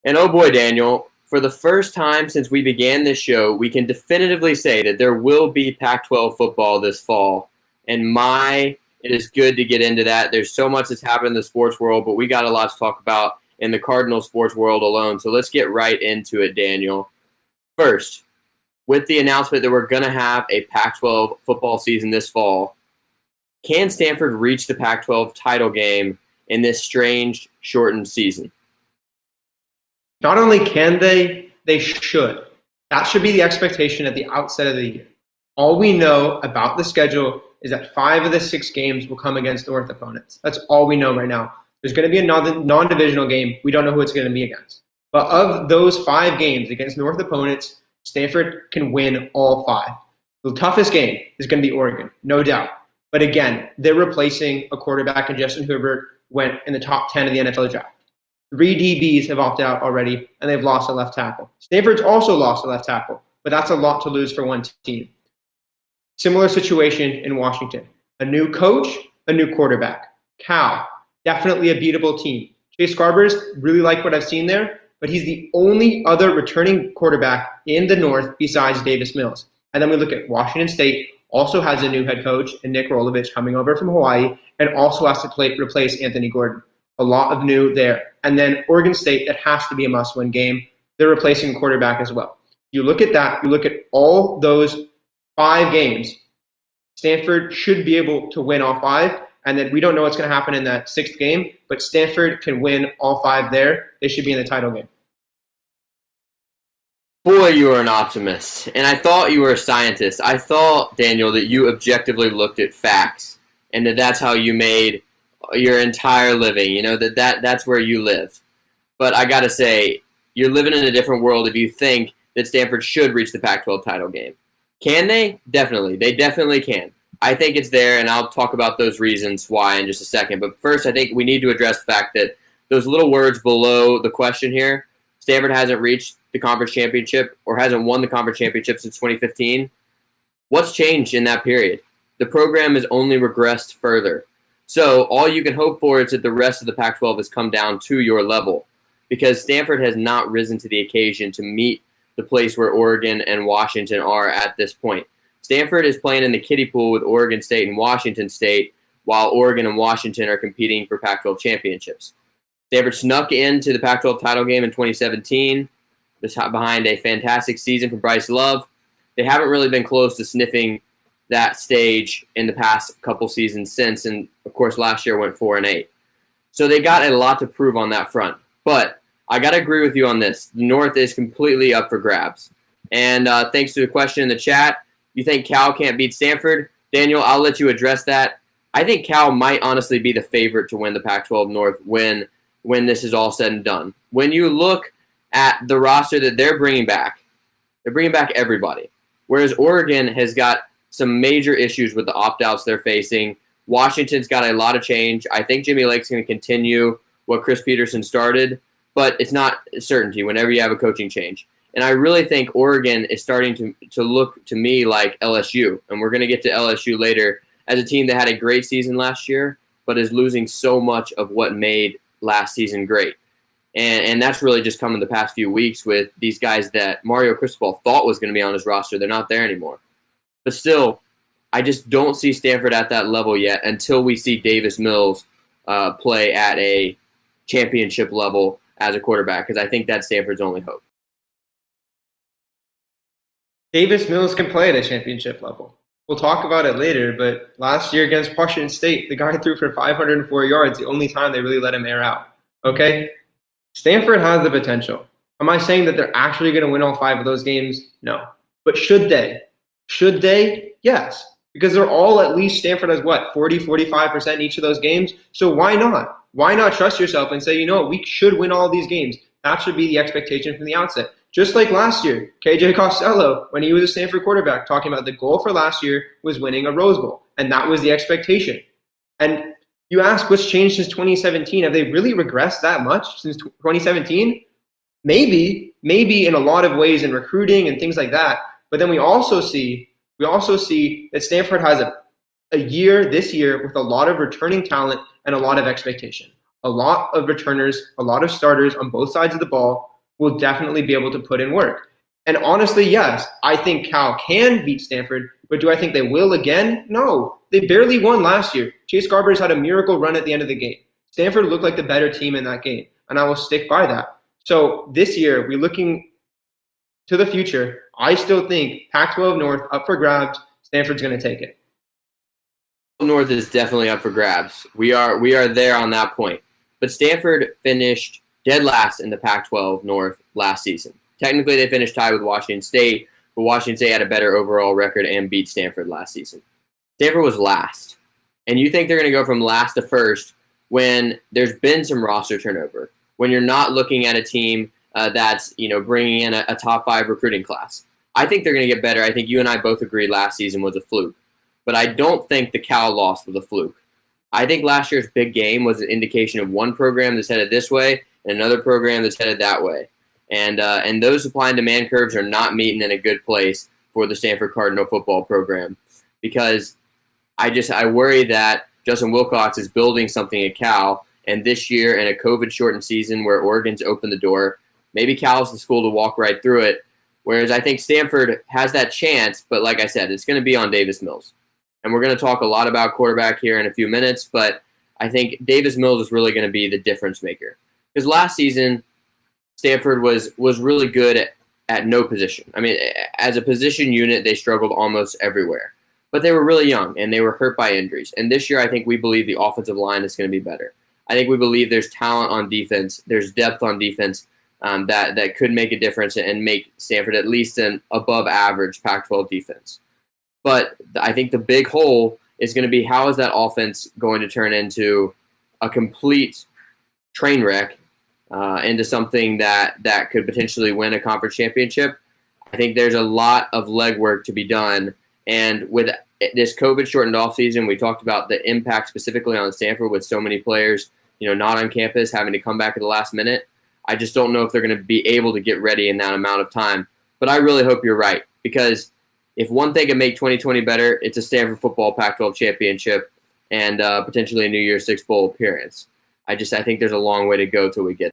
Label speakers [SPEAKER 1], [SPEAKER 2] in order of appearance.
[SPEAKER 1] And oh boy, Daniel, for the first time since we began this show, we can definitively say that there will be Pac-12 football this fall. And it is good to get into that. There's so much that's happened in the sports world, but we got a lot to talk about in the Cardinal sports world alone. So let's get right into it, Daniel. First, with the announcement that we're going to have a Pac-12 football season this fall, can Stanford reach the Pac-12 title game in this strange, shortened season?
[SPEAKER 2] Not only can they should. That should be the expectation at the outset of the year. All we know about the schedule is that 5 of the 6 games will come against North opponents. That's all we know right now. There's going to be a non-divisional game. We don't know who it's going to be against. But of those 5 games against North opponents, Stanford can win all 5. The toughest game is going to be Oregon, no doubt. But again, they're replacing a quarterback, and Justin Herbert went in the top 10 of the NFL draft. 3 DBs have opted out already, and they've lost a left tackle. Stanford's also lost a left tackle, but that's a lot to lose for one team. Similar situation in Washington. A new coach, a new quarterback. Cal, definitely a beatable team. Chase Garbers, really like what I've seen there, but he's the only other returning quarterback in the North besides Davis Mills. And then we look at Washington State, also has a new head coach, and Nick Rolovich coming over from Hawaii, and also has to replace Anthony Gordon. A lot of new there. And then Oregon State, that has to be a must-win game. They're replacing quarterback as well. You look at that, you look at all those 5 games, Stanford should be able to win all 5. And then we don't know what's going to happen in that 6th game, but Stanford can win all 5 there. They should be in the title game.
[SPEAKER 1] Boy, you are an optimist. And I thought you were a scientist. I thought, Daniel, that you objectively looked at facts and that's how you made your entire living, that's where you live. But I got to say, you're living in a different world if you think that Stanford should reach the Pac-12 title game. Can they? Definitely. They definitely can. I think it's there, and I'll talk about those reasons why in just a second. But first, I think we need to address the fact that those little words below the question here, Stanford hasn't reached the conference championship or hasn't won the conference championship since 2015. What's changed in that period? The program has only regressed further. So all you can hope for is that the rest of the Pac-12 has come down to your level, because Stanford has not risen to the occasion to meet the place where Oregon and Washington are at this point. Stanford is playing in the kiddie pool with Oregon State and Washington State, while Oregon and Washington are competing for Pac-12 championships. Stanford snuck into the Pac-12 title game in 2017, behind a fantastic season from Bryce Love. They haven't really been close to sniffing that stage in the past couple seasons since, and of course last year went 4-8. So they got a lot to prove on that front. But I got to agree with you on this. The North is completely up for grabs. And thanks to the question in the chat, you think Cal can't beat Stanford? Daniel, I'll let you address that. I think Cal might honestly be the favorite to win the Pac-12 North when this is all said and done. When you look at the roster that they're bringing back everybody. Whereas Oregon has got some major issues with the opt-outs they're facing. Washington's got a lot of change. I think Jimmy Lake's going to continue what Chris Peterson started, but it's not a certainty whenever you have a coaching change. And I really think Oregon is starting to look to me like LSU, and we're going to get to LSU later, as a team that had a great season last year, but is losing so much of what made last season great. And that's really just come in the past few weeks with these guys that Mario Cristobal thought was going to be on his roster. They're not there anymore. But still, I just don't see Stanford at that level yet until we see Davis Mills play at a championship level as a quarterback, because I think that's Stanford's only hope.
[SPEAKER 2] Davis Mills can play at a championship level. We'll talk about it later, but last year against Washington State, the guy threw for 504 yards, the only time they really let him air out. Okay? Stanford has the potential. Am I saying that they're actually going to win all 5 of those games? No. But should they? Should they? Yes. Because they're all, at least Stanford has 40, 45% in each of those games. So why not? Why not trust yourself and say, we should win all of these games? That should be the expectation from the outset. Just like last year, KJ Costello, when he was a Stanford quarterback, talking about the goal for last year was winning a Rose Bowl. And that was the expectation. And you ask what's changed since 2017. Have they really regressed that much since 2017? Maybe in a lot of ways in recruiting and things like that. But then we also see that Stanford has a year this year with a lot of returning talent and a lot of expectation. A lot of returners, a lot of starters on both sides of the ball. will definitely be able to put in work. And honestly, yes, I think Cal can beat Stanford, but do I think they will again? No. They barely won last year. Chase Garbers had a miracle run at the end of the game. Stanford looked like the better team in that game, and I will stick by that. So this year, we're looking to the future. I still think Pac-12 North up for grabs. Stanford's going to take it.
[SPEAKER 1] North is definitely up for grabs. We are there on that point. But Stanford finished dead last in the Pac-12 North last season. Technically, they finished tied with Washington State, but Washington State had a better overall record and beat Stanford last season. Stanford was last. And you think they're going to go from last to first when there's been some roster turnover, when you're not looking at a team that's bringing in a top 5 recruiting class. I think they're going to get better. I think you and I both agreed last season was a fluke. But I don't think the Cal loss was a fluke. I think last year's big game was an indication of one program that's headed this way and another program that's headed that way. And those supply and demand curves are not meeting in a good place for the Stanford Cardinal football program, because I worry that Justin Wilcox is building something at Cal, and this year in a COVID-shortened season where Oregon's opened the door, maybe Cal's the school to walk right through it, whereas I think Stanford has that chance, but like I said, it's going to be on Davis Mills. And we're going to talk a lot about quarterback here in a few minutes, but I think Davis Mills is really going to be the difference maker. Because last season, Stanford was really good at no position. I mean, as a position unit, they struggled almost everywhere. But they were really young, and they were hurt by injuries. And this year, I think we believe the offensive line is going to be better. I think we believe there's talent on defense, there's depth on defense that could make a difference and make Stanford at least an above-average Pac-12 defense. But I think the big hole is going to be, how is that offense going to turn into a complete train wreck, into something that could potentially win a conference championship? I think there's a lot of legwork to be done. And with this COVID-shortened offseason, we talked about the impact specifically on Stanford with so many players, not on campus, having to come back at the last minute. I just don't know if they're going to be able to get ready in that amount of time. But I really hope you're right, because if one thing can make 2020 better, it's a Stanford football Pac-12 championship and potentially a New Year's Six Bowl appearance. I think there's a long way to go till we get